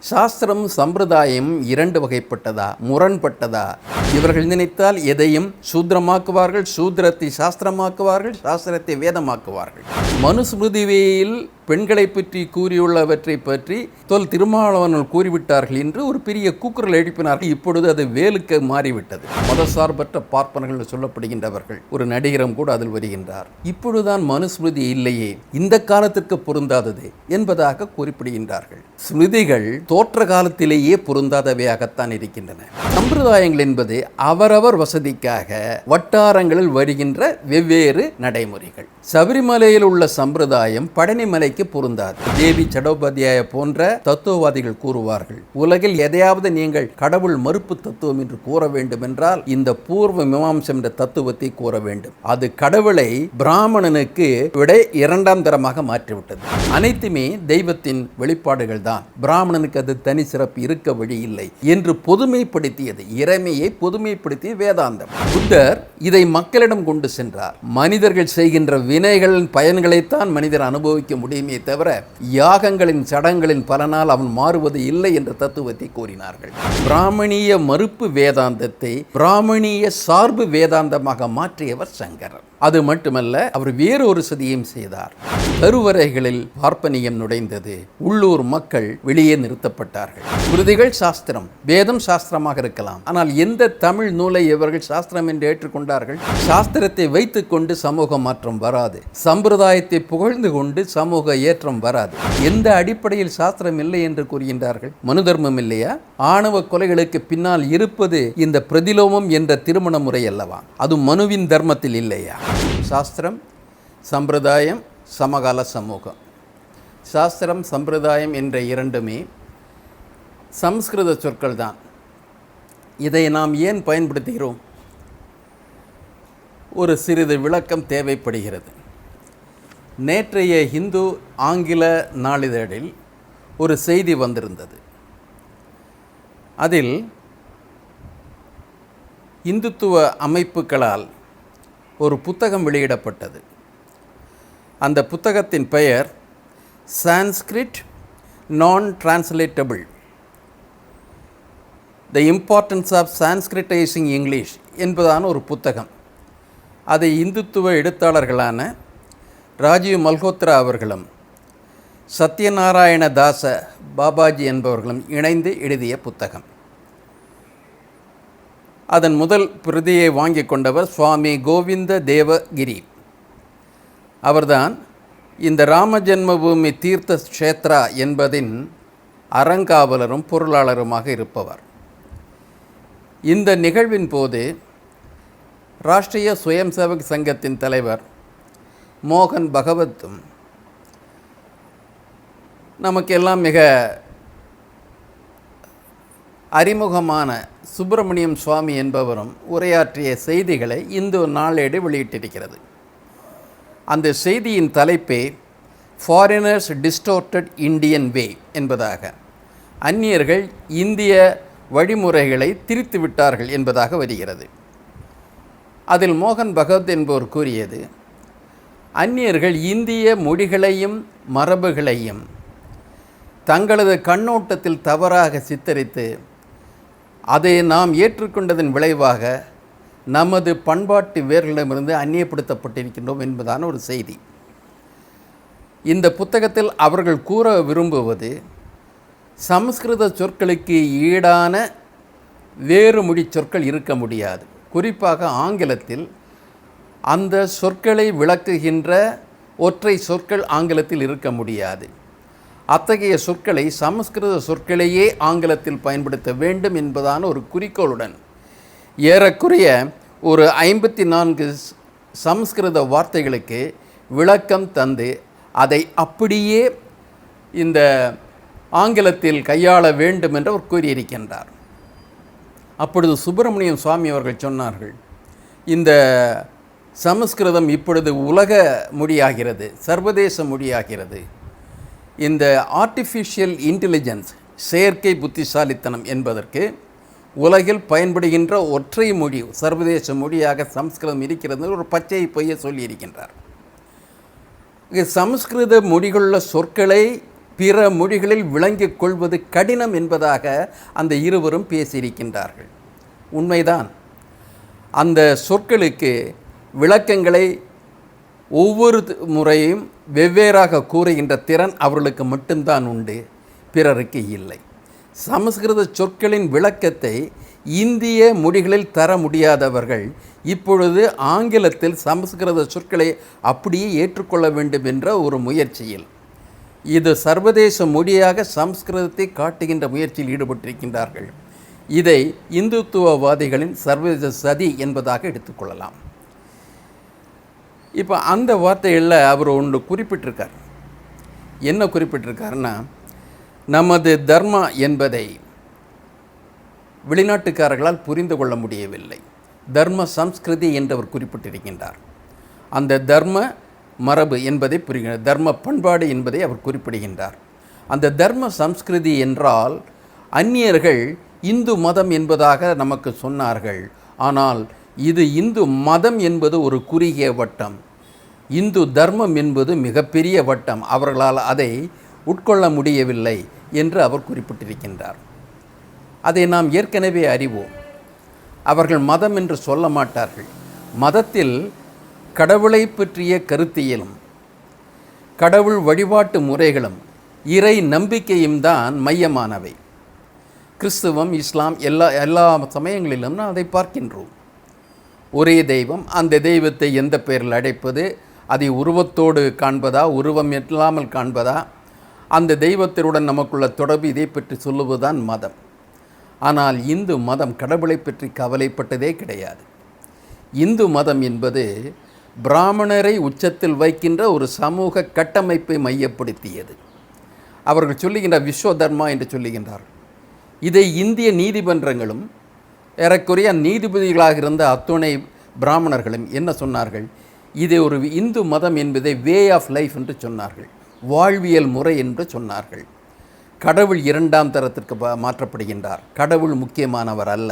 சாஸ்திரம் சம்பிரதாயம் இரண்டு வகைப்பட்டதா, முரண்பட்டதா? இவர்கள் நினைத்தால் எதையும் சூத்திரமாக்குவார்கள், சூத்திரத்தை சாஸ்திரமாக்குவார்கள், சாஸ்திரத்தை வேதமாக்குவார்கள். மனுஸ்மிருதியில் பெண்களை பற்றி கூறியுள்ளவற்றை பற்றி தொல் திருமாவளவர்கள் கூறிவிட்டார்கள் என்று ஒரு பெரிய கூக்குரல் எழுப்பினார்கள். இப்பொழுது அது வேலுக்கு மாறிவிட்டது. மதசார்பற்ற பார்ப்பனர்கள் சொல்லப்படுகின்றவர்கள், ஒரு நடிகரும் கூட அதில் வருகின்றார். இப்பொழுதுதான் மனுஸ்மிருதி இல்லையே, இந்த காலத்திற்கு பொருந்தாதது என்பதாக குறிப்பிடுகின்றார்கள். ஸ்மிருதிகள் தோற்ற காலத்திலேயே பொருந்தாதவையாகத்தான் இருக்கின்றன. சம்பிரதாயங்கள் என்பது அவரவர் வசதிக்காக வட்டாரங்களில் வருகின்ற வெவ்வேறு நடைமுறைகள். சபரிமலையில் உள்ள சம்பிரதாயம் பழனிமலைக்கு பொருந்தாது. தேவி சடோபாத்தியாய போன்ற தத்துவவாதிகள் கூறுவார்கள், உலகில் எதையாவது நீங்கள் கடவுள் மறுப்பு தத்துவம் என்று கூற வேண்டும் என்றால் இந்த பூர்வ மீமாம்சம் என்ற தத்துவத்தை கூற வேண்டும். அது கடவுளை பிராமணனுக்கு விட இரண்டாம் தரமாக மாற்றிவிட்டது. அனைத்துமே தெய்வத்தின் வெளிப்பாடுகள் தான், பிராமணனுக்கு அது தனி சிறப்பு இருக்க வழி இல்லை என்று பொதுமைப்படுத்தியது. இறைமையை பொதுமைப்படுத்திய வேதாந்தம். புத்தர் இதை மக்களிடம் கொண்டு சென்றார். மனிதர்கள் செய்கின்ற வினைகளின் பயன்களைத்தான் மனிதர் அனுபவிக்க முடியுமே தவிர யாகங்களின் சடங்களின் பலனால் அவன் மாறுவது இல்லை என்ற தத்துவத்தை கூறினார்கள். பிராமணிய மறுப்பு வேதாந்தத்தை பிராமணிய சார்பு வேதாந்தமாக மாற்றியவர் சங்கரர். அது மட்டுமல்ல, அவர் வேறொரு சதியையும் செய்தார். கருவறைகளில் பார்ப்பனியம் நுழைந்தது. உள்ளூர் மக்கள் வெளியே நிறுத்தப்பட்டார்கள். ஸ்மிருதிகள் சாஸ்திரம், வேதம் சாஸ்திரமாக இருக்கலாம். ஆனால் எந்த தமிழ் நூலை இவர்கள் சாஸ்திரம் என்று ஏற்றுக்கொண்டார்கள்? சாஸ்திரத்தை வைத்துக் கொண்டு சமூக மாற்றம் வராது. சம்பிரதாயத்தை புகழ்ந்து கொண்டு சமூக ஏற்றம் வராது. எந்த அடிப்படையில் சாஸ்திரம் இல்லை என்று கூறுகின்றார்கள்? மனு தர்மம் இல்லையா? ஆணவ கொலைகளுக்கு பின்னால் இருப்பது இந்த பிரதிலோமம் என்ற திருமண முறை அல்லவா? அது மனுவின் தர்மத்தில் இல்லையா? சாஸ்திரம், சம்பிரதாயம், சமகால சமூகம். சாஸ்திரம் சம்பிரதாயம் என்ற இரண்டுமே சம்ஸ்கிருத சொற்கள் தான். இதை நாம் ஏன் பயன்படுத்துகிறோம்? ஒரு சிறிது விளக்கம் தேவைப்படுகிறது. நேற்றைய இந்து ஆங்கில நாளிதழில் ஒரு செய்தி வந்திருந்தது. அதில் இந்துத்துவ அமைப்புகளால் ஒரு புத்தகம் வெளியிடப்பட்டது. அந்த புத்தகத்தின் பெயர் சான்ஸ்கிரிட் நான் டிரான்ஸ்லேட்டபிள், த இம்பார்ட்டன்ஸ் ஆஃப் சான்ஸ்கிரிட்டைசிங் இங்கிலீஷ் என்பதான ஒரு புத்தகம். அதை இந்துத்துவ எழுத்தாளர்களான ராஜீவ் மல்ஹோத்ரா அவர்களும் சத்யநாராயண தாச பாபாஜி என்பவர்களும் இணைந்து எழுதிய புத்தகம். அதன் முதல் பிரதியை வாங்கி கொண்டவர் சுவாமி கோவிந்த தேவகிரி. அவர்தான் இந்த ராம ஜென்மபூமி தீர்த்த க்ஷேத்ரா என்பதின் அறங்காவலரும் பொருளாளருமாக இருப்பவர். இந்த நிகழ்வின் போது ராஷ்ட்ரிய சுயம் சேவக் சங்கத்தின் தலைவர் மோகன் பகவத்தும் நமக்கெல்லாம் மிக அறிமுகமான சுப்பிரமணியம் சுவாமி என்பவரும் உரையாற்றிய செய்திகளை இந்து நாளேடு வெளியிட்டிருக்கிறது. அந்த செய்தியின் தலைப்பே ஃபாரினர்ஸ் டிஸ்டோர்டட் இந்தியன் வே என்பதாக, அந்நியர்கள் இந்திய வழிமுறைகளை திரித்து விட்டார்கள் என்பதாக வருகிறது. அதில் மோகன் பகவத் என்பவர் கூறியது, அந்நியர்கள் இந்திய மொழிகளையும் மரபுகளையும் தங்களது கண்ணோட்டத்தில் தவறாக சித்தரித்து அதை நாம் ஏற்றுக்கொண்டதன் விளைவாக நமது பண்பாட்டு வேர்களிடமிருந்து அந்நியப்படுத்தப்பட்டிருக்கின்றோம் என்பதான ஒரு செய்தி. இந்த புத்தகத்தில் அவர்கள் கூற விரும்புவது, சமஸ்கிருத சொற்களுக்கு ஈடான வேறு மொழி சொற்கள் இருக்க முடியாது. குறிப்பாக ஆங்கிலத்தில் அந்த சொற்களை விளக்குகின்ற ஒற்றை சொற்கள் ஆங்கிலத்தில் இருக்க முடியாது. அத்தகைய சொற்களை சமஸ்கிருத சொற்களையே ஆங்கிலத்தில் பயன்படுத்த வேண்டும் என்பதான ஒரு குறிக்கோளுடன் ஏறக்குறைய ஒரு 54 சமஸ்கிருத வார்த்தைகளுக்கு விளக்கம் தந்து அதை அப்படியே இந்த ஆங்கிலத்தில் கையாள வேண்டும் என்று அவர் கூறியிருக்கின்றார். அப்பொழுது சுப்பிரமணியம் சுவாமி அவர்கள் சொன்னார்கள், இந்த சமஸ்கிருதம் இப்பொழுது உலக மொழியாகிறது, சர்வதேச மொழியாகிறது. இந்த ஆர்டிஃபிஷியல் இன்டெலிஜென்ஸ், செயற்கை புத்திசாலித்தனம் என்பதற்கு உலகில் பயன்படுகின்ற ஒற்றை மொழி, சர்வதேச மொழியாக சமஸ்கிருதம் இருக்கிறது ஒரு பச்சை பொய்யை சொல்லியிருக்கின்றார். சமஸ்கிருத மொழிகளுள்ள சொற்களை பிற மொழிகளில் விளங்கிக் கொள்வது கடினம் என்பதாக அந்த இருவரும் பேசியிருக்கின்றார்கள். உண்மைதான். அந்த சொற்களுக்கு விளக்கங்களை ஒவ்வொரு முறையும் வெவ்வேறாக கூறுகின்ற திறன் அவர்களுக்கு மட்டும்தான் உண்டு, பிறருக்கு இல்லை. சமஸ்கிருத சொற்களின் விளக்கத்தை இந்திய மொழிகளில் தர முடியாதவர்கள் இப்பொழுது ஆங்கிலத்தில் சமஸ்கிருத சொற்களை அப்படியே ஏற்றுக்கொள்ள வேண்டும் என்ற ஒரு முயற்சியில், இது சர்வதேச மொழியாக சமஸ்கிருதத்தை காட்டுகின்ற முயற்சியில் ஈடுபட்டிருக்கின்றார்கள். இதை இந்துத்துவவாதிகளின் சர்வதேச சதி என்பதாக எடுத்துக்கொள்ளலாம். இப்போ அந்த வார்த்தைகளில் அவர் ஒன்று குறிப்பிட்டிருக்கார். என்ன குறிப்பிட்டிருக்காருன்னா, நமது தர்மா என்பதை வெளிநாட்டுக்காரர்களால் புரிந்து கொள்ள முடியவில்லை. தர்ம சம்ஸ்கிருதி என்று அவர் குறிப்பிட்டிருக்கின்றார். அந்த தர்ம மரபு என்பதை புரிகிறார், தர்ம பண்பாடு என்பதை அவர் குறிப்பிடுகின்றார். அந்த தர்ம சம்ஸ்கிருதி என்றால் அந்நியர்கள் இந்து மதம் என்பதாக நமக்கு சொன்னார்கள். ஆனால் இது இந்து மதம் என்பது ஒரு குறுகிய வட்டம், இந்து தர்மம் என்பது மிகப்பெரிய வட்டம். அவர்களால் அதை உட்கொள்ள முடியவில்லை என்று அவர் குறிப்பிட்டிருக்கின்றார். அதை நாம் ஏற்கனவே அறிவோம். அவர்கள் மதம் என்று சொல்ல மாட்டார்கள். மதத்தில் கடவுளை பற்றிய கருத்தியலும் கடவுள் வழிபாட்டு முறைகளும் இறை நம்பிக்கையும் தான் மையமானவை. கிறிஸ்துவம், இஸ்லாம் எல்லா சமயங்களிலும் நாம் அதை பார்க்கின்றோம். ஒரே தெய்வம், அந்த தெய்வத்தை எந்த பெயரில் அழைப்பது, அதை உருவத்தோடு காண்பதா, உருவம் இல்லாமல் காண்பதா, அந்த தெய்வத்தினுடன் நமக்குள்ள தொடர்பு, இதை பற்றி சொல்லுவதுதான் மதம். ஆனால் இந்து மதம் கடவுளை பற்றி கவலைப்பட்டதே கிடையாது. இந்து மதம் என்பது பிராமணரை உச்சத்தில் வைக்கின்ற ஒரு சமூக கட்டமைப்பை மையப்படுத்தியது. அவர்கள் சொல்லுகின்ற விஸ்வதர்மா என்று சொல்லுகின்றார்கள். இதை இந்திய நீதிமன்றங்களும் ஏறக்குறைய நீதிபதிகளாக இருந்த அத்துணை பிராமணர்களும் என்ன சொன்னார்கள், இது ஒரு இந்து மதம் என்பதை வே ஆஃப் லைஃப் என்று சொன்னார்கள், வாழ்வியல் முறை என்று சொன்னார்கள். கடவுள் இரண்டாம் தரத்திற்கு மாற்றப்படுகின்றார், கடவுள் முக்கியமானவர் அல்ல.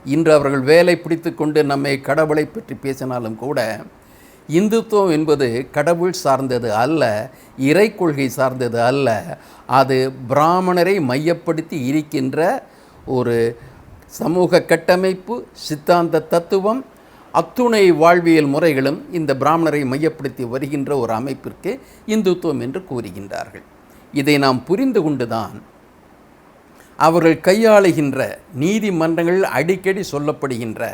இன்று அவர்கள் வேலை பிடித்து கொண்டு நம்மை கடவுளை பற்றி பேசினாலும் கூட இந்துத்துவம் என்பது கடவுள் சார்ந்தது அல்ல, இறை கொள்கை சார்ந்தது அல்ல. அது பிராமணரை மையப்படுத்தி இருக்கின்ற ஒரு சமூக கட்டமைப்பு, சித்தாந்த தத்துவம், அத்துணை வாழ்வியல் முறைகளும் இந்த பிராமணரை மையப்படுத்தி வருகின்ற ஒரு அமைப்பிற்கு இந்துத்துவம் என்று கூறுகின்றார்கள். இதை நாம் புரிந்து கொண்டுதான் அவர்கள் கையாளுகின்ற நீதிமன்றங்களில் அடிக்கடி சொல்லப்படுகின்ற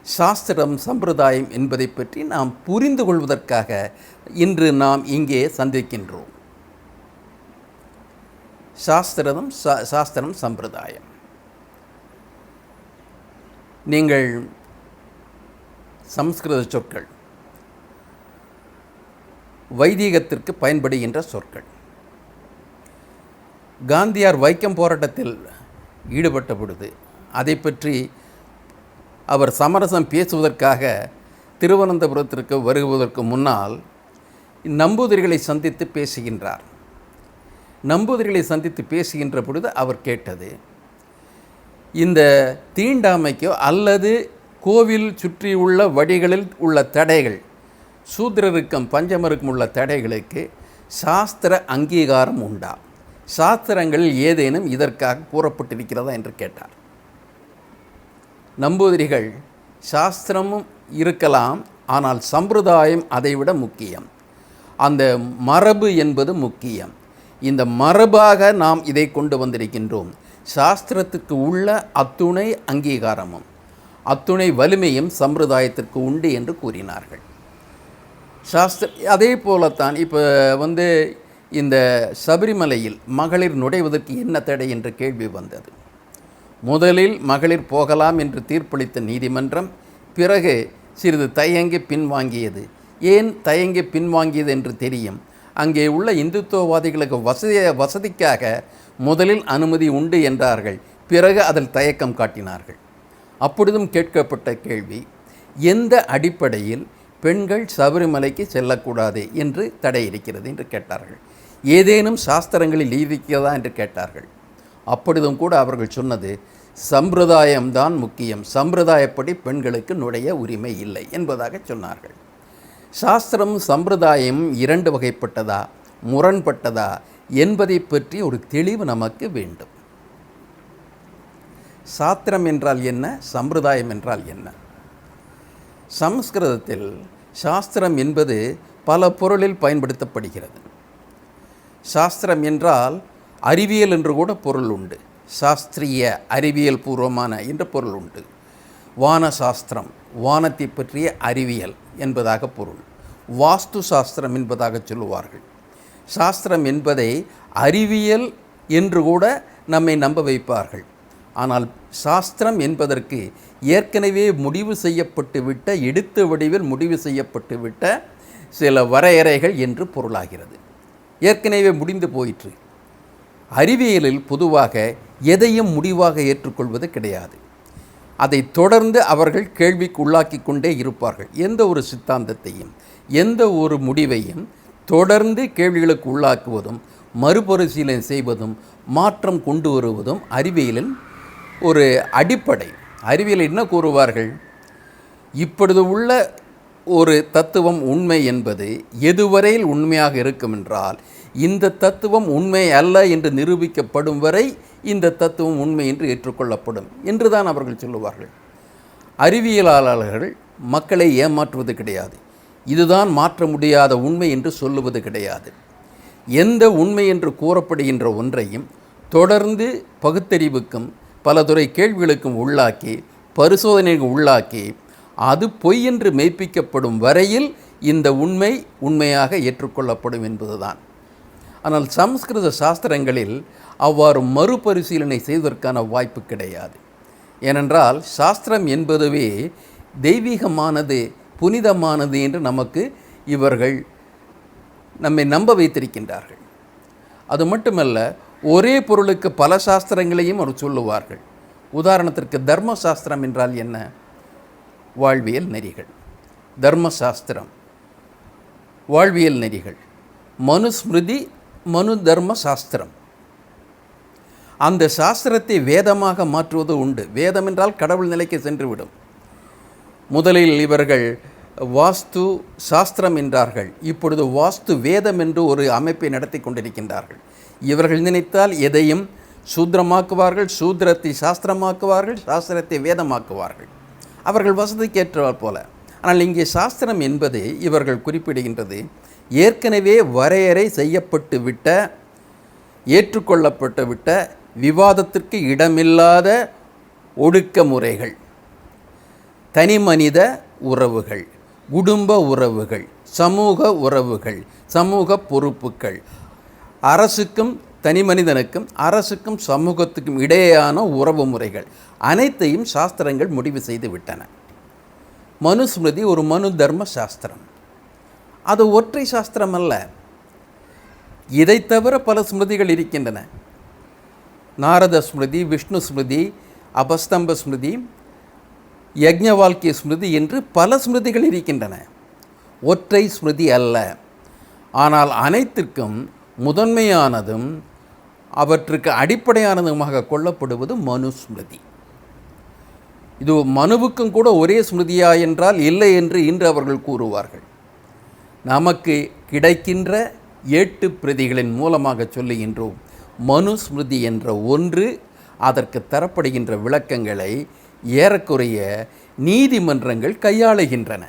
சாஸ்திரம், சம்பிரதாயம் என்பதை பற்றி நாம் புரிந்து கொள்வதற்காக இன்று நாம் இங்கே சந்திக்கின்றோம். சாஸ்திரம், சம்பிரதாயம். நீங்கள் சமஸ்கிருத சொற்கள், வைதீகத்திற்கு பயன்படுகின்ற சொற்கள். காந்தியார் வைக்கம் போராட்டத்தில் ஈடுபட்ட பொழுது அதை பற்றி அவர் சமரசம் பேசுவதற்காக திருவனந்தபுரத்திற்கு வருவதற்கு முன்னால் நம்பூதிரிகளை சந்தித்து பேசுகின்றார். நம்பூதிரிகளை சந்தித்து பேசுகின்ற பொழுது அவர் கேட்டது, இந்த தீண்டாமைக்கோ அல்லது கோவில் சுற்றியுள்ள வழிகளில் உள்ள தடைகள், சூத்திரருக்கும் பஞ்சமருக்கும் உள்ள தடைகளுக்கு சாஸ்திர அங்கீகாரம் உண்டா, சாஸ்திரங்களில் ஏதேனும் இதற்காக கூறப்பட்டிருக்கிறதா என்று கேட்டார். நம்பூதிரிகள், சாஸ்திரமும் இருக்கலாம், ஆனால் சம்பிரதாயம் அதைவிட முக்கியம், அந்த மரபு என்பது முக்கியம், இந்த மரபாக நாம் இதை கொண்டு வந்திருக்கின்றோம், சாஸ்திரத்துக்கு உள்ள அத்துணை அங்கீகாரமும் அத்துணை வலிமையும் சம்பிரதாயத்திற்கு உண்டு என்று கூறினார்கள். அதே போலத்தான் இப்போ இந்த சபரிமலையில் மகளிர் நுழைவதற்கு என்ன தடை என்ற கேள்வி வந்தது. முதலில் மகளிர் போகலாம் என்று தீர்ப்பளித்த நீதிமன்றம் பிறகு சிறிது தயங்கி பின்வாங்கியது. ஏன் தயங்கி பின்வாங்கியது என்று தெரியும். அங்கே உள்ள இந்துத்துவவாதிகளுக்கு வசதிக்காக முதலில் அனுமதி உண்டு என்றார்கள், பிறகு அதில் தயக்கம் காட்டினார்கள். அப்பொழுதும் கேட்கப்பட்ட கேள்வி, எந்த அடிப்படையில் பெண்கள் சபரிமலைக்கு செல்லக்கூடாது என்று தடை இருக்கிறது என்று கேட்டார்கள். ஏதேனும் சாஸ்திரங்களில் இருக்கிறதா என்று கேட்டார்கள். அப்பொழுதும் கூட அவர்கள் சொன்னது, சம்பிரதாயம்தான் முக்கியம், சம்பிரதாயப்படி பெண்களுக்கு நுழைய உரிமை இல்லை என்பதாக சொன்னார்கள். சாஸ்திரம் சம்பிரதாயம் இரண்டு வகைப்பட்டதா, முரண்பட்டதா என்பதை பற்றி ஒரு தெளிவு நமக்கு வேண்டும். சாத்திரம் என்றால் என்ன, சம்பிரதாயம் என்றால் என்ன? சமஸ்கிருதத்தில் சாஸ்திரம் என்பது பல பொருளில் பயன்படுத்தப்படுகிறது. சாஸ்திரம் என்றால் அறிவியல் என்று கூட பொருள் உண்டு. சாஸ்திரிய அறிவியல் பூர்வமான என்ற பொருள் உண்டு. வான சாஸ்திரம், வானத்தை பற்றிய அறிவியல் என்பதாக பொருள். வாஸ்து சாஸ்திரம் என்பதாக சொல்லுவார்கள். சாஸ்திரம் என்பதை அறிவியல் என்று கூட நம்மை நம்ப வைப்பார்கள். ஆனால் சாஸ்திரம் என்பதற்கு ஏற்கனவே முடிவு செய்யப்பட்டுவிட்ட, எடுத்த வடிவில் முடிவு செய்யப்பட்டுவிட்ட சில வரையறைகள் என்று பொருளாகிறது. ஏற்கனவே முடிந்து போயிற்று. அறிவியலில் பொதுவாக எதையும் முடிவாக ஏற்றுக்கொள்வது கிடையாது. அதை தொடர்ந்து அவர்கள் கேள்விக்கு உள்ளாக்கி கொண்டே இருப்பார்கள். எந்த ஒரு சித்தாந்தத்தையும் எந்த ஒரு முடிவையும் தொடர்ந்து கேள்விகளுக்கு உள்ளாக்குவதும் மறுபரிசீலனை செய்வதும் மாற்றம் கொண்டு வருவதும் அறிவியலின் ஒரு அடிப்படை. அறிவியல் என்ன கூறுவார்கள்? இப்பொழுது உள்ள ஒரு தத்துவம் உண்மை என்பது எதுவரையில் உண்மையாக இருக்கும் என்றால், இந்த தத்துவம் உண்மை அல்ல என்று நிரூபிக்கப்படும் வரை இந்த தத்துவம் உண்மை என்று ஏற்றுக்கொள்ளப்படும் என்றுதான் அவர்கள் சொல்லுவார்கள். அறிவியலாளர்கள் மக்களை ஏமாற்றுவது கிடையாது. இதுதான் மாற்ற முடியாத உண்மை என்று சொல்லுவது கிடையாது. எந்த உண்மை என்று கூறப்படுகின்ற ஒன்றையும் தொடர்ந்து பகுத்தறிவுக்கும் பலதுறை கேள்விகளுக்கும் உள்ளாக்கி, பரிசோதனைக்கு உள்ளாக்கி, அது பொய் என்று மெய்ப்பிக்கப்படும் வரையில் இந்த உண்மை உண்மையாக ஏற்றுக்கொள்ளப்படும் என்பதுதான். ஆனால் சமஸ்கிருத சாஸ்திரங்களில் அவ்வாறு மறுபரிசீலனை செய்வதற்கான வாய்ப்பு கிடையாது. ஏனென்றால் சாஸ்திரம் என்பதுவே தெய்வீகமானது, புனிதமானது என்று நமக்கு இவர்கள் நம்மை நம்ப வைத்திருக்கின்றார்கள். அது மட்டுமல்ல, ஒரே பொருளுக்கு பல சாஸ்திரங்களையும் அவர் சொல்லுவார்கள். உதாரணத்திற்கு தர்ம சாஸ்திரம் என்றால் என்ன? வாழ்வியல் நெறிகள். தர்மசாஸ்திரம் வாழ்வியல் நெறிகள். மனுஸ்மிருதி மனு தர்ம சாஸ்திரம். அந்த சாஸ்திரத்தை வேதமாக மாற்றுவது உண்டு. வேதம் என்றால் கடவுள் நிலைக்கு சென்றுவிடும். முதலில் இவர்கள் வாஸ்து சாஸ்திரம் என்றார்கள். இப்பொழுது வாஸ்து வேதம் என்று ஒரு அமைப்பை நடத்தி கொண்டிருக்கின்றார்கள். இவர்கள் நினைத்தால் எதையும் சூத்திரமாக்குவார்கள், சூத்திரத்தை சாஸ்திரமாக்குவார்கள், சாஸ்திரத்தை வேதமாக்குவார்கள். அவர்கள் வசதிக்கேற்றால் போல. ஆனால் இங்கே சாஸ்திரம் என்பது இவர்கள் குறிப்பிடுகின்றது ஏற்கனவே வரையறை செய்யப்பட்டு விட்ட, ஏற்றுக்கொள்ளப்பட்டு விட்ட, விவாதத்திற்கு இடமில்லாத ஒடுக்கமுறைகள், தனி மனித உறவுகள், குடும்ப உறவுகள், சமூக உறவுகள், சமூக பொறுப்புகள், அரசுக்கும் தனி மனிதனுக்கும் அரசுக்கும் சமூகத்துக்கும் இடையேயான உறவு முறைகள் அனைத்தையும் சாஸ்திரங்கள் முடிவு செய்து விட்டன. மனுஸ்மிருதி ஒரு மனு தர்ம சாஸ்திரம். அது ஒற்றை சாஸ்திரம் அல்ல. இதை தவிர பல ஸ்மிருதிகள் இருக்கின்றன. நாரத ஸ்மிருதி, விஷ்ணு ஸ்மிருதி, அபஸ்தம்ப ஸ்மிருதி, யக்ஞவால்கிய ஸ்மிருதி என்று பல ஸ்மிருதிகள் இருக்கின்றன. ஒற்றை ஸ்மிருதி அல்ல. ஆனால் அனைத்திற்கும் முதன்மையானதும் அவற்றுக்கு அடிப்படையானதுமாக கொள்ளப்படுவது மனுஸ்மிருதி. இது மனுவுக்கும் கூட ஒரே ஸ்மிருதியா என்றால் இல்லை என்று இன்று அவர்கள் கூறுவார்கள். நமக்கு கிடைக்கின்ற 8 பிரதிகளின் மூலமாக சொல்லுகின்றோம். மனுஸ்மிருதி என்ற ஒன்று, அதற்கு தரப்படுகின்ற விளக்கங்களை ஏறக்குறைய நீதிமன்றங்கள் கையாளுகின்றன.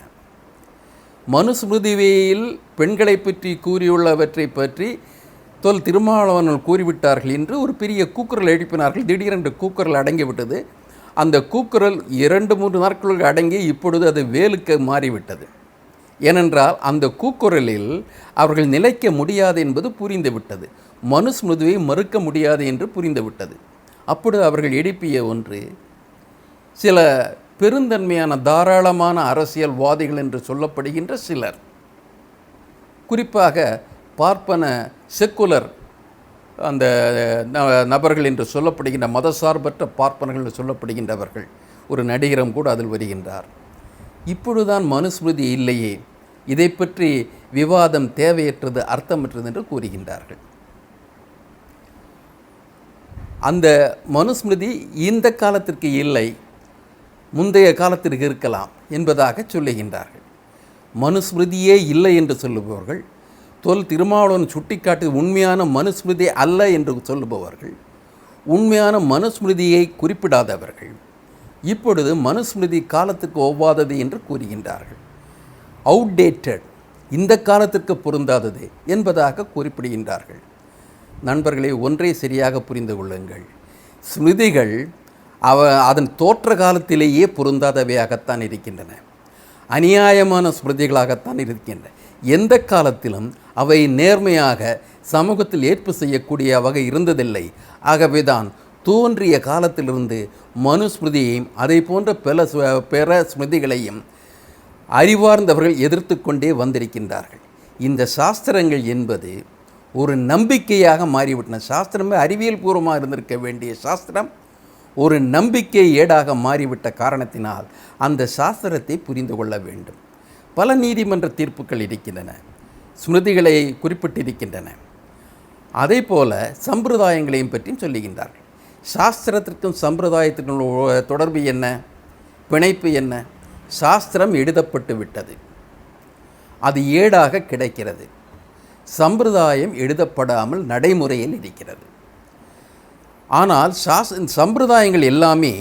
மனுஸ்மிருதியில் பெண்களை பற்றி கூறியுள்ளவற்றை பற்றி தொல் திருமாவளவர்கள் கூறிவிட்டார்கள் என்று ஒரு பெரிய கூக்குரல் எழுப்பினார்கள். திடீரென்று கூக்குரல் அடங்கிவிட்டது. அந்த கூக்குரல் 2-3 நாட்களுக்கு அடங்கி இப்பொழுது அது வேலுக்கு மாறிவிட்டது. ஏனென்றால் அந்த கூக்குரலில் அவர்கள் நிலைக்க முடியாது என்பது புரிந்துவிட்டது. மனுஸ்மிருதியை மறுக்க முடியாது என்று புரிந்துவிட்டது. அப்பொழுது அவர்கள் எழுப்பிய ஒன்று, சில பெருந்தன்மையான தாராளமான அரசியல்வாதிகள் என்று சொல்லப்படுகின்ற சிலர், குறிப்பாக பார்ப்பன செக்குலர் அந்த நபர்கள் என்று சொல்லப்படுகின்ற மதசார்பற்ற பார்ப்பனர்கள் என்று சொல்லப்படுகின்றவர்கள், ஒரு நடிகரும் கூட அதில் வருகின்றார். இப்பொழுதுதான் மனுஸ்மிருதி இல்லையே, இதை பற்றி விவாதம் தேவையற்றது, அர்த்தமற்றது என்று கூறுகின்றார்கள். அந்த மனுஸ்மிருதி இந்த காலத்திற்கு இல்லை, முந்தைய காலத்திற்கு இருக்கலாம் என்பதாக சொல்லுகின்றார்கள். மனுஸ்மிருதியே இல்லை என்று சொல்லுபவர்கள் தொல் திருமாவளவன் சுட்டிக்காட்டி உண்மையான மனுஸ்மிருதி அல்ல என்று சொல்லுபவர்கள், உண்மையான மனுஸ்மிருதியை குறிப்பிடாதவர்கள் இப்பொழுது மனுஸ்மிருதி காலத்துக்கு ஒவ்வாதது என்று கூறுகின்றார்கள். அவுடேட்டட், இந்த காலத்திற்கு பொருந்தாதது என்பதாக குறிப்பிடுகின்றார்கள். நண்பர்களே, ஒன்றை சரியாக புரிந்து கொள்ளுங்கள். ஸ்மிருதிகள் அதன் தோற்ற காலத்திலேயே பொருந்தாதவையாகத்தான் இருக்கின்றன. அநியாயமான ஸ்மிருதிகளாகத்தான் இருக்கின்றன. எந்த காலத்திலும் அவை நேர்மையாக சமூகத்தில் ஏற்பு செய்யக்கூடிய வகை இருந்ததில்லை. ஆகவேதான் தோன்றிய காலத்திலிருந்து மனுஸ்மிருதியையும் அதை போன்ற பிற ஸ்மிருதிகளையும் அறிவார்ந்தவர்கள் எதிர்த்து கொண்டே வந்திருக்கின்றார்கள். இந்த சாஸ்திரங்கள் என்பது ஒரு நம்பிக்கையாக மாறிவிட்டன. சாஸ்திரமே அறிவியல் பூர்வமாக இருந்திருக்க வேண்டிய சாஸ்திரம் ஒரு நம்பிக்கை ஏடாக மாறிவிட்ட காரணத்தினால் அந்த சாஸ்திரத்தை புரிந்து கொள்ள வேண்டும். பல நீதிமன்ற தீர்ப்புகள் இருக்கின்றன, ஸ்மிருதிகளை குறிப்பிட்டிருக்கின்றன. அதே போல சம்பிரதாயங்களையும் பற்றியும் சொல்லுகின்றார்கள். சாஸ்திரத்திற்கும் சம்பிரதாயத்திற்கும் தொடர்பு என்ன, பிணைப்பு என்ன? சாஸ்திரம் எழுதப்பட்டு விட்டது, அது ஏடாக கிடைக்கிறது. சம்பிரதாயம் எழுதப்படாமல் நடைமுறையில் இருக்கிறது. ஆனால் சம்பிரதாயங்கள் எல்லாமே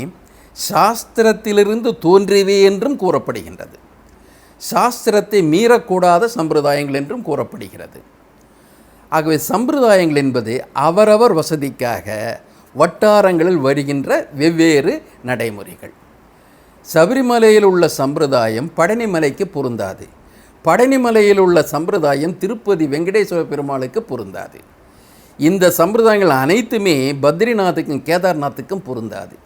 சாஸ்திரத்திலிருந்து தோன்றியவை என்றும் கூறப்படுகின்றது. சாஸ்திரத்தை மீறக்கூடாத சம்பிரதாயங்கள் என்றும் கூறப்படுகிறது. ஆகவே சம்பிரதாயங்கள் என்பது அவரவர் வசதிக்காக வட்டாரங்களில் வருகின்ற வெவ்வேறு நடைமுறைகள். சபரிமலையில் உள்ள சம்பிரதாயம் பழனிமலைக்கு பொருந்தாது. பழனிமலையில் உள்ள சம்பிரதாயம் திருப்பதி வெங்கடேஸ்வர பெருமாளுக்கு பொருந்தாது. இந்த சம்பிரதாயங்கள் அனைத்துமே பத்ரிநாத்துக்கும் கேதார்நாத்துக்கும் பொருந்தாது.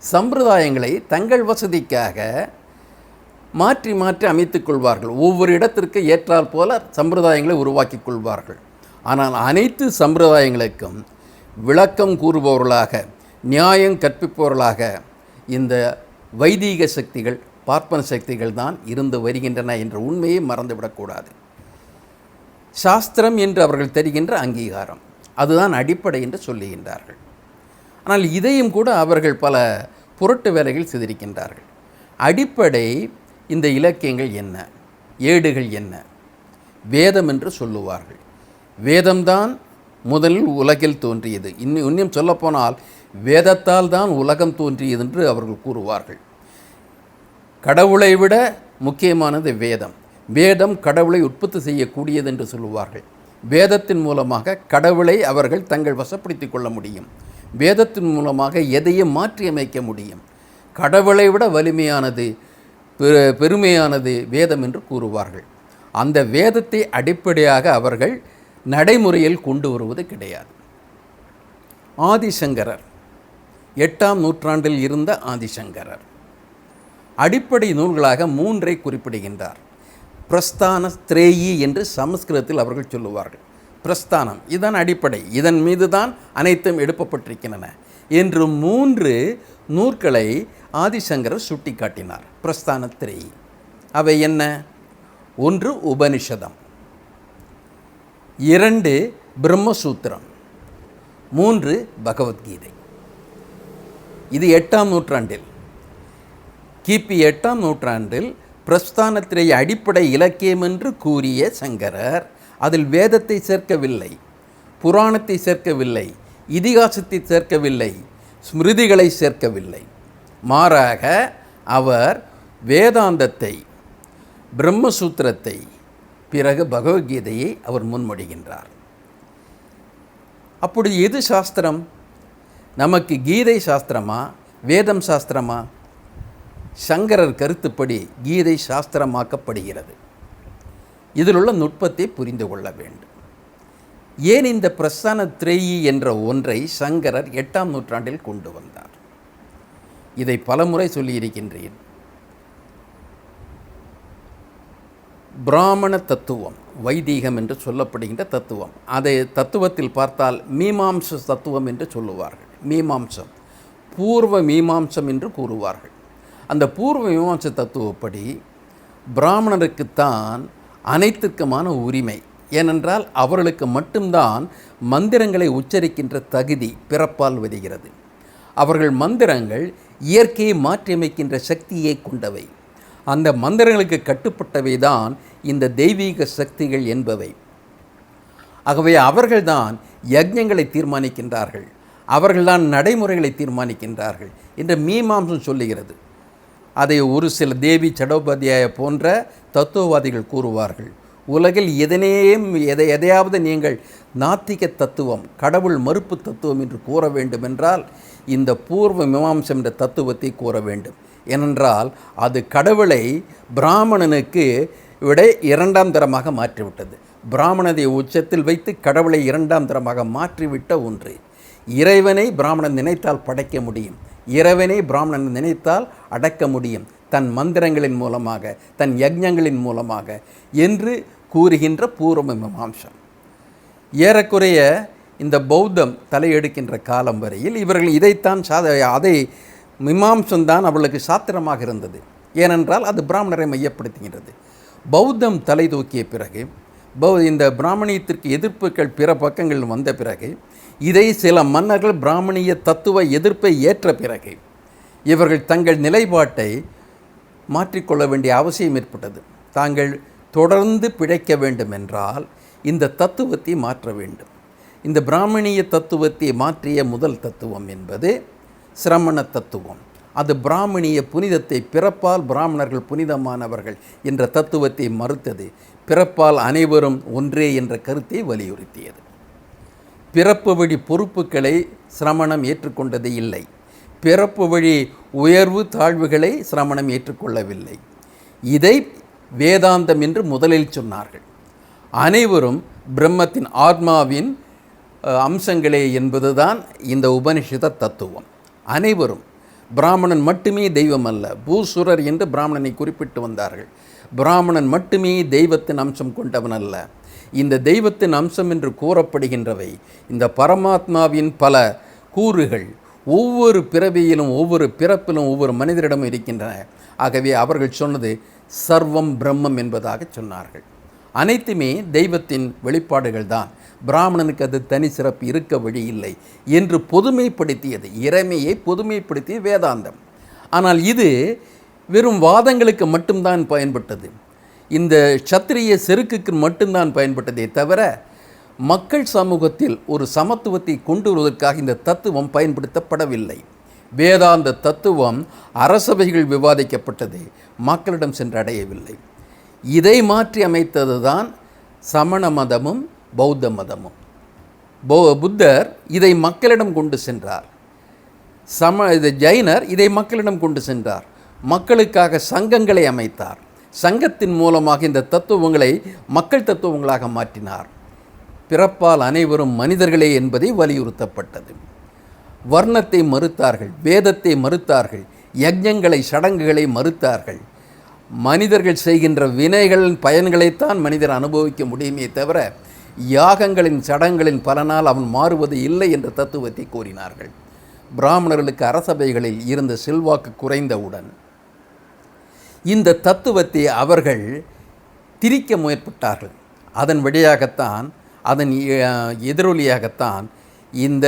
சம்பிரதாயங்களை தங்கள் வசதிக்காக மாற்றி மாற்றி அமைத்துக் கொள்வார்கள். ஒவ்வொரு இடத்திற்கு ஏற்றால் போல சம்பிரதாயங்களை உருவாக்கி கொள்வார்கள். ஆனால் அனைத்து சம்பிரதாயங்களுக்கும் விளக்கம் கூறுபவர்களாக, நியாயம் கற்பிப்பவர்களாக இந்த வைதீக சக்திகள், பார்ப்பன சக்திகள் தான் இருந்து வருகின்றன என்ற உண்மையை மறந்துவிடக்கூடாது. சாஸ்திரம் என்று அவர்கள் தருகின்ற அங்கீகாரம் அதுதான் அடிப்படை என்று சொல்லுகின்றார்கள். ஆனால் இதையும் கூட அவர்கள் பல புரட்டு வேலைகள் செய்திருக்கின்றார்கள். அடிப்படை இந்த இலக்கியங்கள் என்ன, ஏடுகள் என்ன? வேதம் என்று சொல்லுவார்கள். வேதம்தான் முதலில் உலகில் தோன்றியது. இன்னும் சொல்லப்போனால் வேதத்தால் தான் உலகம் தோன்றியது என்று அவர்கள் கூறுவார்கள். கடவுளை விட முக்கியமானது வேதம். வேதம் கடவுளை உற்பத்தி செய்யக்கூடியது என்று சொல்லுவார்கள். வேதத்தின் மூலமாக கடவுளை அவர்கள் தங்கள் வசப்படுத்திக் கொள்ள முடியும். வேதத்தின் மூலமாக எதையும் மாற்றி அமைக்க முடியும். கடவுளை விட வலிமையானது, பெருமையானது வேதம் என்று கூறுவார்கள். அந்த வேதத்தை அடிப்படையாக அவர்கள் நடைமுறையில் கொண்டு வருவது கிடையாது. ஆதிசங்கரர், 8ஆம் நூற்றாண்டில் இருந்த ஆதிசங்கரர் அடிப்படை நூல்களாக 3ஐ குறிப்பிடுகின்றார். பிரஸ்தான திரேயி என்று சமஸ்கிருதத்தில் அவர்கள் சொல்லுவார்கள். பிரஸ்தானம் இதன் அடிப்படை, இதன் மீது தான் அனைத்தும் எழுப்பப்பட்டிருக்கின்றன என்று 3 நூற்களை ஆதிசங்கரர் சுட்டி காட்டினார். பிரஸ்தான திரேயி அவை என்ன? 1 உபனிஷதம், 2 பிரம்மசூத்திரம், 3 பகவத்கீதை. இது 8ஆம் நூற்றாண்டில், கிபி 8ஆம் நூற்றாண்டில் பிரஸ்தானத்திரை அடிப்படை இலக்கியம் என்று கூறிய சங்கரர் அதில் வேதத்தை சேர்க்கவில்லை, புராணத்தை சேர்க்கவில்லை, இதிகாசத்தை சேர்க்கவில்லை, ஸ்மிருதிகளை சேர்க்கவில்லை. மாறாக அவர் வேதாந்தத்தை, பிரம்மசூத்திரத்தை, பிறகு பகவத்கீதையை அவர் முன்மொழிகின்றார். அப்படி எது சாஸ்திரம்? நமக்கு கீதை சாஸ்திரமா, வேதம் சாஸ்திரமா? சங்கரர் கருத்துப்படி கீதை சாஸ்திரமாக்கப்படுகிறது. இதில் உள்ள நுட்பத்தை புரிந்து கொள்ள வேண்டும். ஏன் இந்த பிரஸ்தான திரேயி என்ற ஒன்றை சங்கரர் 8ஆம் நூற்றாண்டில் கொண்டு வந்தார்? இதை பலமுறை சொல்லியிருக்கின்றேன். பிராமண தத்துவம், வைதீகம் என்று சொல்லப்படுகின்ற தத்துவம், அதை தத்துவத்தில் பார்த்தால் மீமாம்ச தத்துவம் என்று சொல்லுவார்கள். மீமாம்சம், பூர்வ மீமாம்சம் என்று கூறுவார்கள். அந்த பூர்வ மீமாம்ச தத்துவப்படி பிராமணருக்குத்தான் அனைத்திற்குமான உரிமை. ஏனென்றால் அவர்களுக்கு மட்டும்தான் மந்திரங்களை உச்சரிக்கின்ற தகுதி பிறப்பால் வருகிறது. அவர்கள் மந்திரங்கள் இயற்கையை மாற்றியமைக்கின்ற சக்தியை கொண்டவை. அந்த மந்திரங்களுக்கு கட்டுப்பட்டவை தான் இந்த தெய்வீக சக்திகள் என்பவை. ஆகவே அவர்கள்தான் யஜ்ஞங்களை தீர்மானிக்கின்றார்கள், அவர்கள்தான் நடைமுறைகளை தீர்மானிக்கின்றார்கள் என்று மீமாம்சம் சொல்லுகிறது. அதை ஒரு சில தேவி சடோபாத்தியாய போன்ற தத்துவவாதிகள் கூறுவார்கள். உலகில் எதையாவது நீங்கள் நாத்திக தத்துவம், கடவுள் மறுப்பு தத்துவம் என்று கூற வேண்டுமென்றால் இந்த பூர்வ மீமாம்சம் என்ற தத்துவத்தை கூற வேண்டும். ஏனென்றால் அது கடவுளை பிராமணனுக்கு விட இரண்டாம் தரமாக மாற்றிவிட்டது. பிராமணதை உச்சத்தில் வைத்து கடவுளை இரண்டாம் தரமாக மாற்றிவிட்ட ஒன்று. இறைவனை பிராமணன் நினைத்தால் படைக்க முடியும், இறைவனை பிராமணன் நினைத்தால் அடக்க முடியும், தன் மந்திரங்களின் மூலமாக, தன் யஜ்ஞங்களின் மூலமாக என்று கூறுகின்ற பூர்வ மீமாம்சம். ஏறக்குறைய இந்த பௌத்தம் தலையெடுக்கின்ற காலம் வரையில் இவர்கள் இதைத்தான் அதை மீமாம்சம்தான் அவர்களுக்கு சாத்திரமாக இருந்தது. ஏனென்றால் அது பிராமணரை மையப்படுத்துகின்றது. பௌத்தம் தலை தூக்கிய பிறகு, இந்த பிராமணியத்திற்கு எதிர்ப்புகள் பிற பக்கங்கள் வந்த பிறகு, இதை சில மன்னர்கள் பிராமணிய தத்துவ எதிர்ப்பை ஏற்ற பிறகு இவர்கள் தங்கள் நிலைப்பாட்டை மாற்றிக்கொள்ள வேண்டிய அவசியம் ஏற்பட்டது. தாங்கள் தொடர்ந்து பிழைக்க வேண்டுமென்றால் இந்த தத்துவத்தை மாற்ற வேண்டும். இந்த பிராமணிய தத்துவத்தை மாற்றிய முதல் தத்துவம் என்பது சிரமண தத்துவம். அது பிராமணிய புனிதத்தை, பிறப்பால் பிராமணர்கள் புனிதமானவர்கள் என்ற தத்துவத்தை மறுத்தது. பிறப்பால் அனைவரும் ஒன்றே என்ற கருத்தை வலியுறுத்தியது. பிறப்பு வழி பொறுப்புகளை சிரமணம் ஏற்றுக்கொண்டது இல்லை. பிறப்பு வழி உயர்வு தாழ்வுகளை சிரமணம் ஏற்றுக்கொள்ளவில்லை. இதை வேதாந்தம் என்று முதலில் சொன்னார்கள். அனைவரும் பிரம்மத்தின் ஆத்மாவின் அம்சங்களே என்பதுதான் இந்த உபனிஷத தத்துவம். அனைவரும், பிராமணன் மட்டுமே தெய்வம் அல்ல, பூசுரர் என்று பிராமணனை குறிப்பிட்டு வந்தார்கள். பிராமணன் மட்டுமே தெய்வத்தின் அம்சம் கொண்டவன் அல்ல. இந்த தெய்வத்தின் அம்சம் என்று கூறப்படுகின்றவை இந்த பரமாத்மாவின் பல கூறுகள் ஒவ்வொரு பிறவியிலும், ஒவ்வொரு பிறப்பிலும், ஒவ்வொரு மனிதரிடமும் இருக்கின்றன. ஆகவே அவர்கள் சொன்னது சர்வம் பிரம்மம் என்பதாக சொன்னார்கள். அனைத்துமே தெய்வத்தின் வெளிப்பாடுகள் தான், பிராமணனுக்கு அது தனி சிறப்பு இருக்க வழி இல்லை என்று பொதுமைப்படுத்தியது, இறைமையை பொதுமைப்படுத்திய வேதாந்தம். ஆனால் இது வெறும் வாதங்களுக்கு மட்டும்தான் பயன்பட்டது. இந்த சத்திரிய செருக்குக்கு மட்டும்தான் பயன்பட்டதே தவிர மக்கள் சமூகத்தில் ஒரு சமத்துவத்தை கொண்டு வருவதற்காக இந்த தத்துவம் பயன்படுத்தப்படவில்லை. வேதாந்த தத்துவம் அரசவைகள் விவாதிக்கப்பட்டது, மக்களிடம் சென்றடையவில்லை. இதை மாற்றி அமைத்தது தான் சமண மதமும் பௌத்த மதமும். புத்தர் இதை மக்களிடம் கொண்டு சென்றார். ஜைனர் இதை மக்களிடம் கொண்டு சென்றார். மக்களுக்காக சங்கங்களை அமைத்தார். சங்கத்தின் மூலமாக இந்த தத்துவங்களை மக்கள் தத்துவங்களாக மாற்றினார். பிறப்பால் அனைவரும் மனிதர்களே என்பதை வலியுறுத்தப்பட்டது. வர்ணத்தை மறுத்தார்கள், வேதத்தை மறுத்தார்கள், யஜ்ஞங்களை சடங்குகளை மறுத்தார்கள். மனிதர்கள் செய்கின்ற வினைகளின் பயன்களைத்தான் மனிதர் அனுபவிக்க முடியுமே தவிர யாகங்களின் சடங்குகளின் பலனால் அவன் மாறுவது இல்லை என்ற தத்துவத்தை கூறினார்கள். பிராமணர்களுக்கு அரசபைகளில் இருந்த செல்வாக்கு குறைந்தவுடன் இந்த தத்துவத்தை அவர்கள் திரிக்க முற்பட்டார்கள். அதன் வழியாகத்தான், அதன் எதிரொலியாகத்தான் இந்த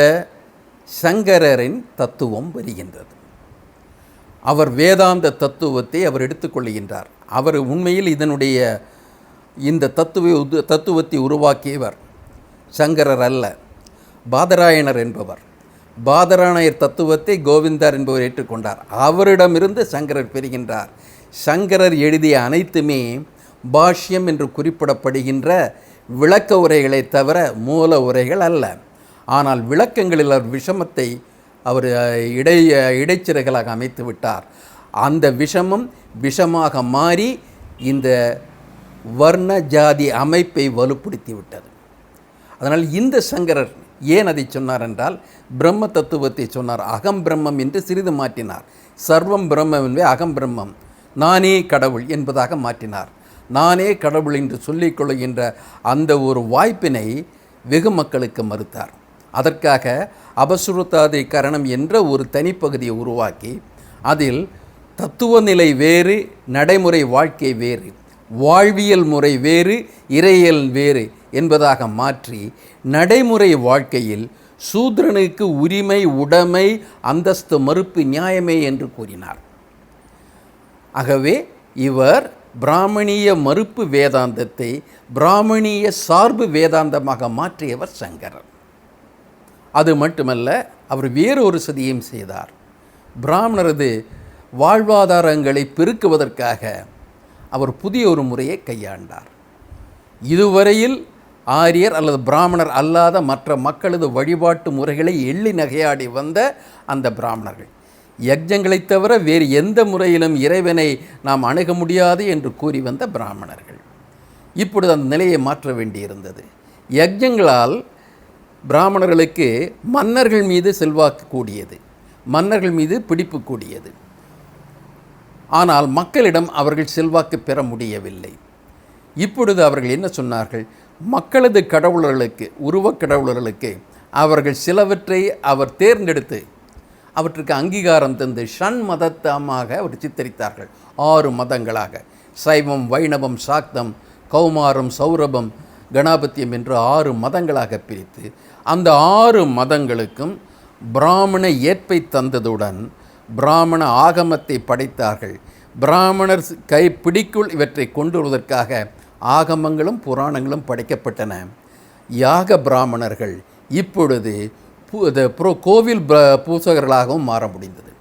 சங்கரரின் தத்துவம் வருகின்றது. அவர் வேதாந்த தத்துவத்தை அவர் எடுத்துக்கொள்கின்றார். அவர் உண்மையில் இந்த தத்துவத்தை உருவாக்கியவர் சங்கரர் அல்ல, பாதராயணர் என்பவர். பாதராயணர் தத்துவத்தை கோவிந்தார் என்பவர் ஏற்றுக்கொண்டார். அவரிடமிருந்து சங்கரர் பெறுகின்றார். சங்கரர் எழுதிய அனைத்துமே பாஷ்யம் என்று குறிப்பிடப்படுகின்ற விளக்க உரைகளை தவிர மூல உரைகள் அல்ல. ஆனால் விளக்கங்களில் அவர் விஷமத்தை அவர் இடைச்சிறைகளாக அமைத்து விட்டார். அந்த விஷமம் விஷமாக மாறி இந்த வர்ண ஜாதி அமைப்பை வலுப்படுத்தி விட்டது. அதனால் இந்த சங்கரர் ஏன் அதை சொன்னார் என்றால், பிரம்ம தத்துவத்தை சொன்னார். அகம் பிரம்மம் என்று சிறிது மாற்றினார். சர்வம் பிரம்மம் என்பது அகம் பிரம்மம், நானே கடவுள் என்பதாக மாற்றினார். நானே கடவுள் என்று சொல்லிக் கொள்கின்ற அந்த ஒரு வாய்ப்பினை வெகு மக்களுக்கு மறுத்தார். அதற்காக அபசுருத்தாதி கரணம் என்ற ஒரு தனிப்பகுதியை உருவாக்கி அதில் தத்துவ நிலை வேறு, நடைமுறை வாழ்க்கை வேறு, வாழ்வியல் முறை வேறு, இறையியல் வேறு என்பதாக மாற்றி நடைமுறை வாழ்க்கையில் சூத்ரனுக்கு உரிமை, உடைமை, அந்தஸ்து மறுப்பு நியாயமே என்று கூறினார். ஆகவே இவர் பிராமணிய மறுப்பு வேதாந்தத்தை பிராமணிய சார்பு வேதாந்தமாக மாற்றியவர் சங்கரர். அது மட்டுமல்ல, அவர் வேறொரு சதியையும் செய்தார். பிராமணரது வாழ்வாதாரங்களை பெருக்குவதற்காக அவர் புதிய ஒரு முறையை கையாண்டார். இதுவரையில் ஆரியர் அல்லது பிராமணர் அல்லாத மற்ற மக்களது வழிபாட்டு முறைகளை எள்ளி நகையாடி வந்த அந்த பிராமணர்கள் யஜ்ஞங்களை தவிர வேறு எந்த முறையிலும் இறைவனை நாம் அணுக முடியாது என்று கூறி வந்த பிராமணர்கள் இப்பொழுது அந்த நிலையை மாற்ற வேண்டியிருந்தது. யஜ்ஞங்களால் பிராமணர்களுக்கு மன்னர்கள் மீது செல்வாக்கு கூடியது, மன்னர்கள் மீது பிடிப்பு கூடியது. ஆனால் மக்களிடம் அவர்கள் செல்வாக்கு பெற முடியவில்லை. இப்பொழுது அவர்கள் என்ன சொன்னார்கள்? மக்களது கடவுளர்களுக்கு, உருவக் கடவுளர்களுக்கு அவர்கள் சிலவற்றை அவர் தேர்ந்தெடுத்து அவற்றுக்கு அங்கீகாரம் தந்து ஷண்மதத்தமாக அவர் சித்தரித்தார்கள். 6 மதங்களாக, சைவம், வைணவம், சாக்தம், கௌமாரம், சௌரபம், கணாபத்தியம் என்று 6 மதங்களாக பிரித்து அந்த 6 மதங்களுக்கும் பிராமண ஏற்பை தந்ததுடன் பிராமண ஆகமத்தை படைத்தார்கள். பிராமணர் கைப்பிடிக்குள் இவற்றை கொண்டு வருவதற்காக ஆகமங்களும் புராணங்களும் படைக்கப்பட்டன. யாக பிராமணர்கள் இப்பொழுது கோவில் பூசகர்களாகவும் மாற முடிந்தது.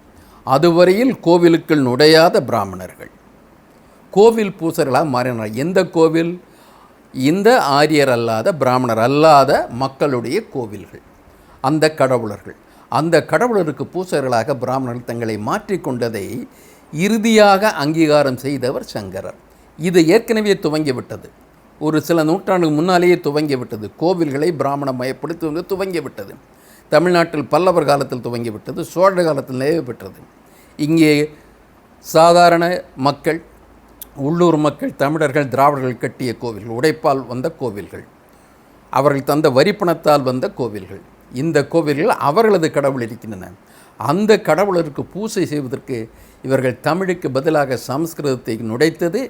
அதுவரையில் கோவிலுக்குள் நுழையாத பிராமணர்கள் கோவில் பூசகர்களாக மாறினார். எந்த கோவில்? இந்த ஆரியர் அல்லாத, பிராமணர் அல்லாத மக்களுடைய கோவில்கள், அந்த கடவுளர்கள். அந்த கடவுளருக்கு பூசகர்களாக பிராமணர்கள் தங்களை மாற்றிக்கொண்டதை இறுதியாக அங்கீகாரம் செய்தவர் சங்கரர். இது ஏற்கனவே துவங்கிவிட்டது, ஒரு சில நூற்றாண்டுக்கு முன்னாலேயே துவங்கிவிட்டது. கோவில்களை பிராமணமயப்படுத்துவது துவங்கிவிட்டது. தமிழ்நாட்டில் பல்லவர் காலத்தில் துவங்கிவிட்டது, சோழர் காலத்தில் நிறைவு பெற்றது. இங்கே சாதாரண மக்கள், உள்ளூர் மக்கள், தமிழர்கள், திராவிடர்கள் கட்டிய கோவில்கள், உடைப்பால் வந்த கோவில்கள், அவர்கள் தந்த வரிப்பணத்தால் வந்த கோவில்கள், இந்த கோவில்கள் அவர்களது கடவுள் இருக்கின்றன. அந்த கடவுளருக்கு பூசை செய்வதற்கு இவர்கள் தமிழுக்கு பதிலாக சமஸ்கிருதத்தை நுழைத்தது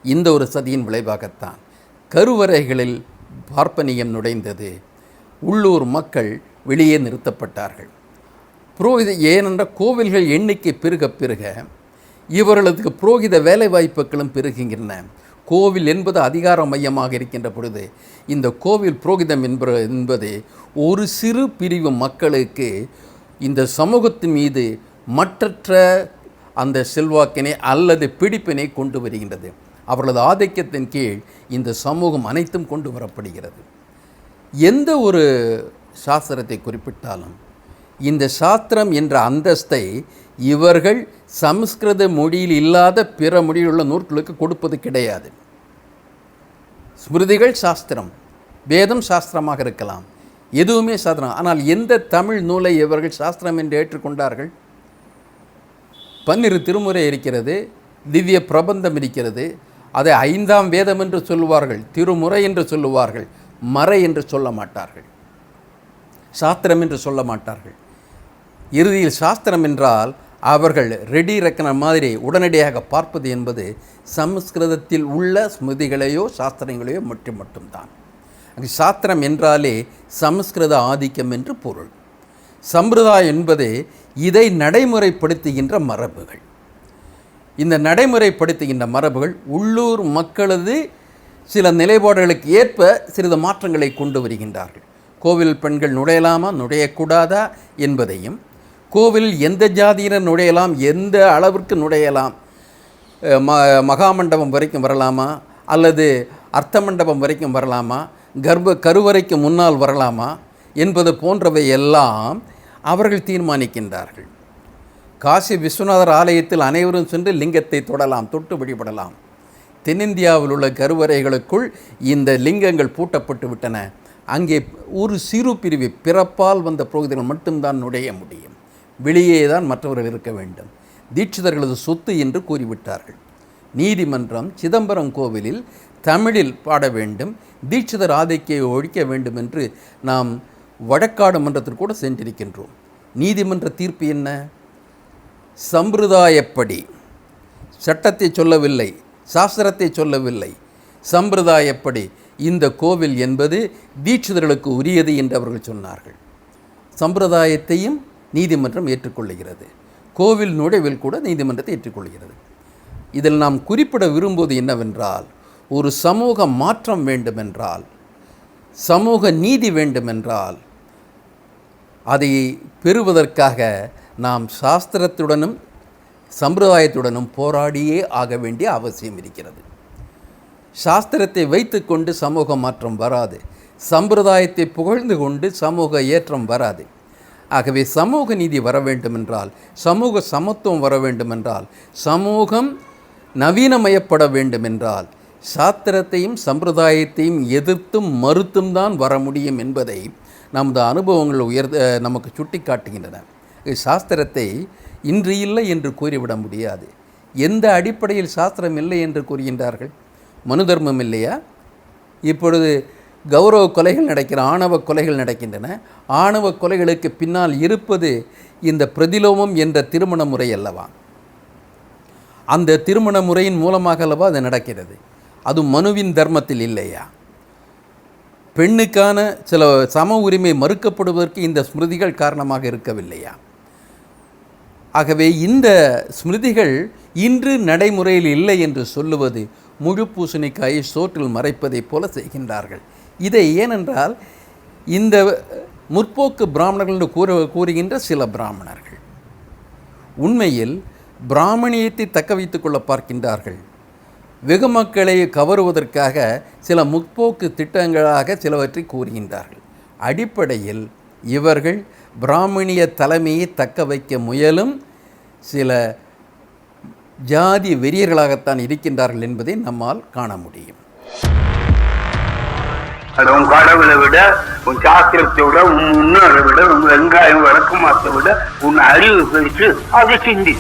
இந்த ஒரு சதியின் விளைவாகத்தான். கருவறைகளில் பார்ப்பனியம் நுழைந்தது. உள்ளூர் மக்கள் வெளியே நிறுத்தப்பட்டார்கள். புரோகித ஏனென்ற கோவில்கள் எண்ணிக்கை பெருக பெருக இவர்களுக்கு புரோகித வேலைவாய்ப்புகளும் பெருகுகின்றன. கோவில் என்பது அதிகார மையமாக இருக்கின்ற பொழுது இந்த கோவில் புரோகிதம் என்பது ஒரு சிறு பிரிவு மக்களுக்கு இந்த சமூகத்தின் மீது மற்றற்ற அந்த செல்வாக்கினை அல்லது பிடிப்பினை கொண்டு வருகின்றது. அவர்களது ஆதிக்கத்தின் கீழ் இந்த சமூகம் அனைத்தும் கொண்டு வரப்படுகிறது. எந்த ஒரு சாஸ்திரத்தை குறிப்பிட்டாலும் இந்த சாஸ்திரம் என்ற அந்தஸ்தை இவர்கள் சமஸ்கிருத மொழியில் இல்லாத பிற மொழியில் உள்ள நூல்களுக்கு கொடுப்பது கிடையாது. ஸ்மிருதிகள் சாஸ்திரம், வேதம் சாஸ்திரமாக இருக்கலாம், எதுவுமே சாஸ்திரம். ஆனால் எந்த தமிழ் நூலை இவர்கள் சாஸ்திரம் என்று ஏற்றுக்கொண்டார்கள்? 12 திருமுறை இருக்கிறது, திவ்ய பிரபந்தம் இருக்கிறது. அதை 5ஆம் வேதம் என்று சொல்லுவார்கள், திருமுறை என்று சொல்லுவார்கள், மறை என்று சொல்ல மாட்டார்கள், சாஸ்திரம் என்று சொல்ல மாட்டார்கள். இறுதியில் சாஸ்திரம் என்றால் அவர்கள் ரெடி ரெக்கன மாதிரி உடனடியாக பார்ப்பது என்பது சமஸ்கிருதத்தில் உள்ள ஸ்மிருதிகளையோ சாஸ்திரங்களையோ மட்டும்தான். சாஸ்திரம் என்றாலே சமஸ்கிருத ஆதிக்கம் என்று பொருள். சம்பிரதாயம் என்பது இதை நடைமுறைப்படுத்துகின்ற மரபுகள். இந்த நடைமுறைப்படுத்துகின்ற மரபுகள் உள்ளூர் மக்களது சில நிலைப்பாடுகளுக்கு ஏற்ப சிறிது மாற்றங்களை கொண்டு வருகின்றார்கள். கோவில் பெண்கள் நுழையலாமா நுழையக்கூடாதா என்பதையும், கோவிலில் எந்த ஜாதியினர் நுழையலாம், எந்த அளவிற்கு நுழையலாம், மகாமண்டபம் வரைக்கும் வரலாமா அல்லது அர்த்த மண்டபம் வரைக்கும் வரலாமா, கருவறைக்கு முன்னால் வரலாமா என்பது போன்றவை எல்லாம் அவர்கள் தீர்மானிக்கின்றார்கள். காசி விஸ்வநாதர் ஆலயத்தில் அனைவரும் சென்று லிங்கத்தை தொடலாம், தொட்டு வழிபடலாம். தென்னிந்தியாவில் உள்ள கருவறைகளுக்குள் இந்த லிங்கங்கள் பூட்டப்பட்டு விட்டன. அங்கே ஒரு சிறு பிரிவு பிறப்பால் வந்த புரோகிதர்கள் மட்டும்தான் நுழைய முடியும், வெளியே தான் மற்றவர்கள் இருக்க வேண்டும். தீட்சிதர்களது சொத்து என்று கூறிவிட்டார்கள். நீதிமன்றம் சிதம்பரம் கோவிலில் தமிழில் பாட வேண்டும், தீட்சிதர் ஆதிக்கையை ஒழிக்க வேண்டும் என்று நாம் வழக்காடு மன்றத்திற்கு கூட சென்றிருக்கின்றோம். நீதிமன்ற தீர்ப்பு என்ன? சம்பிரதாயப்படி, சட்டத்தை சொல்லவில்லை, சாஸ்திரத்தை சொல்லவில்லை, சம்பிரதாயப்படி இந்த கோவில் என்பது தீட்சிதர்களுக்கு உரியது என்று அவர்கள் சொன்னார்கள். சம்பிரதாயத்தையும் நீதிமன்றம் ஏற்றுக்கொள்ளுகிறது, கோவில் நுழைவில் கூட நீதிமன்றத்தை ஏற்றுக்கொள்கிறது. இதில் நாம் குறிப்பிட விரும்புவது என்னவென்றால், ஒரு சமூக மாற்றம் வேண்டுமென்றால், சமூக நீதி வேண்டுமென்றால், அதை பெறுவதற்காக நாம் சாஸ்திரத்துடனும் சம்பிரதாயத்துடனும் போராடியே ஆக வேண்டிய அவசியம் இருக்கிறது. சாஸ்திரத்தை வைத்துக்கொண்டு சமூக மாற்றம் வராது, சம்பிரதாயத்தை புகழ்ந்து கொண்டு சமூக ஏற்றம் வராது. ஆகவே சமூக நீதி வர வேண்டுமென்றால், சமூக சமத்துவம் வர வேண்டுமென்றால், சமூகம் நவீனமயப்பட வேண்டுமென்றால், சாஸ்திரத்தையும் சம்பிரதாயத்தையும் எதிர்த்தும் மறுத்தும் தான் வர முடியும் என்பதை நமது அனுபவங்கள் நமக்கு சுட்டி காட்டுகின்றன. சாஸ்திரத்தை இன்று இல்லை என்று கூறிவிட முடியாது. எந்த அடிப்படையில் சாஸ்திரம் இல்லை என்று கூறுகின்றார்கள்? மனு தர்மம் இல்லையா? இப்பொழுது கௌரவ கொலைகள் ஆணவ கொலைகள் நடக்கின்றன. ஆணவ கொலைகளுக்கு பின்னால் இருப்பது இந்த பிரதிலோமம் என்ற திருமண முறை அல்லவா? அந்த திருமண முறையின் மூலமாக அல்லவா அது நடக்கிறது. அது மனுவின் தர்மத்தில் இல்லையா? பெண்ணுக்கான சில சம உரிமை மறுக்கப்படுவதற்கு இந்த ஸ்மிருதிகள் காரணமாக இருக்கவில்லையா? ஆகவே இந்த ஸ்மிருதிகள் இன்று நடைமுறையில் இல்லை என்று சொல்லுவது முழு பூசணிக்காயை சோற்றில் மறைப்பதைப் போல செய்கின்றார்கள். இதை ஏனென்றால் இந்த முற்போக்கு பிராமணர்கள் என்று கூறுகின்ற சில பிராமணர்கள் உண்மையில் பிராமணியத்தை தக்க வைத்துக் கொள்ள பார்க்கின்றார்கள். வெகு மக்களை கவருவதற்காக சில முற்போக்கு திட்டங்களாக சிலவற்றை கூறுகின்றார்கள். அடிப்படையில் இவர்கள் பிராமணிய தலைமையை தக்க வைக்க முயலும் சில ஜாதி வெறியர்களாகத்தான் இருக்கின்றார்கள் என்பதை நம்மால் காண முடியும். உன் கடவுளை விட, உன் சாஸ்திரத்தை விட, உன் முன்னோரை விட, உன் வெங்காயம் விளக்கமாத்தை விட உன் அறிவு பெருசு, அதை சிந்தி.